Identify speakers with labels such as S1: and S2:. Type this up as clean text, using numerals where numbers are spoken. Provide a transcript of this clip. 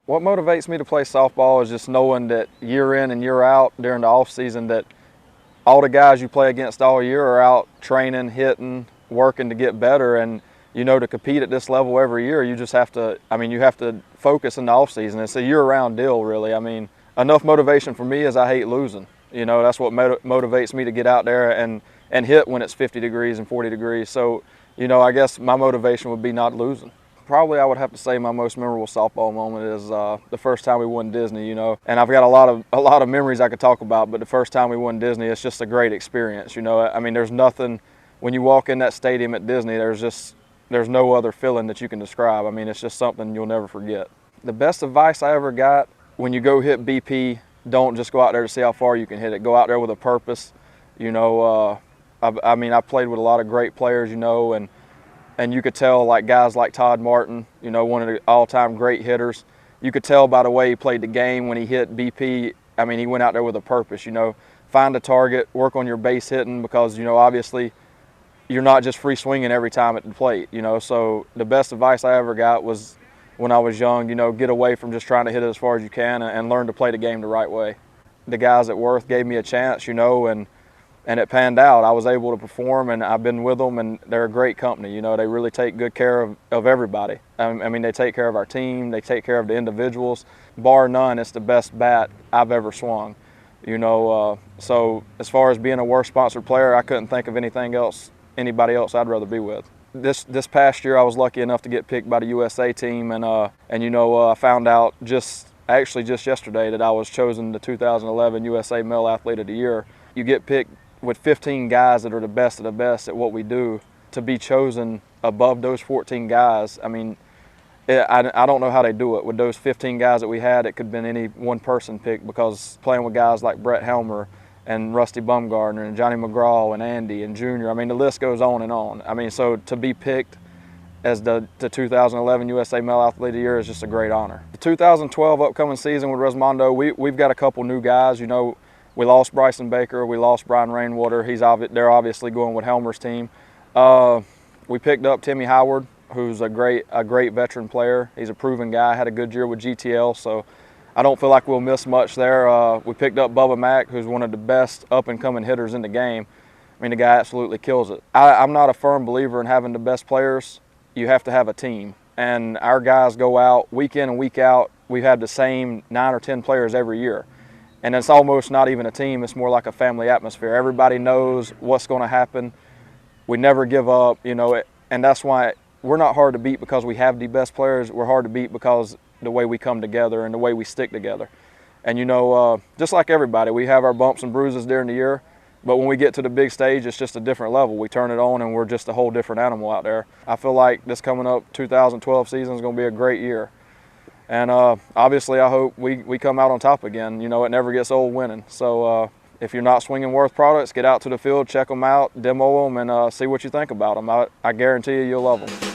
S1: What motivates me to play softball is just knowing that year in and year out during the off season that all the guys you play against all year are out training, hitting, working to get better. And to compete at this level every year, you just have to, you have to focus in the off season. It's a year-round deal, really. Enough motivation for me is I hate losing. That's what motivates me to get out there and hit when it's 50 degrees and 40 degrees. So, I guess my motivation would be not losing. Probably I would have to say my most memorable softball moment is the first time we won Disney, and I've got a lot of memories I could talk about, but the first time we won Disney, it's just a great experience, there's nothing, when you walk in that stadium at Disney, there's no other feeling that you can describe. It's just something you'll never forget. The best advice I ever got, when you go hit BP, don't just go out there to see how far you can hit it. Go out there with a purpose. I played with a lot of great players, and you could tell, like guys like Todd Martin, one of the all-time great hitters. You could tell by the way he played the game when he hit BP. He went out there with a purpose, Find a target, work on your base hitting, because, obviously you're not just free swinging every time at the plate, So the best advice I ever got was when I was young, get away from just trying to hit it as far as you can and learn to play the game the right way. The guys at Worth gave me a chance, and it panned out. I was able to perform, and I've been with them, and they're a great company. They really take good care of everybody. They take care of our team, they take care of the individuals. Bar none, it's the best bat I've ever swung. So as far as being a Worth sponsored player, I couldn't think of anybody else I'd rather be with. This past year, I was lucky enough to get picked by the USA team, and I found out just yesterday that I was chosen the 2011 USA Male Athlete of the Year. You get picked with 15 guys that are the best of the best at what we do. To be chosen above those 14 guys, I don't know how they do it. With those 15 guys that we had, it could have been any one person picked, because playing with guys like Brett Helmer and Rusty Bumgardner and Johnny McGraw and Andy and Junior, the list goes on and on. So to be picked as the 2011 USA Male Athlete of the Year is just a great honor. The 2012 upcoming season with Resmondo, we've got a couple new guys. We lost Bryson Baker, we lost Brian Rainwater. They're obviously going with Helmer's team. We picked up Timmy Howard, who's a great veteran player. He's a proven guy, had a good year with GTL, so I don't feel like we'll miss much there. We picked up Bubba Mack, who's one of the best up-and-coming hitters in the game. The guy absolutely kills it. I'm not a firm believer in having the best players. You have to have a team, and our guys go out week in and week out. We have the same 9 or 10 players every year. And it's almost not even a team, it's more like a family atmosphere. Everybody knows what's going to happen. We never give up, and that's why we're not hard to beat, because we have the best players. We're hard to beat because the way we come together and the way we stick together. And just like everybody, we have our bumps and bruises during the year, but when we get to the big stage, it's just a different level. We turn it on and we're just a whole different animal out there. I feel like this coming up 2012 season is going to be a great year. And obviously, I hope we come out on top again. It never gets old winning. So if you're not swinging Worth products, get out to the field, check them out, demo them, and see what you think about them. I guarantee you'll love them.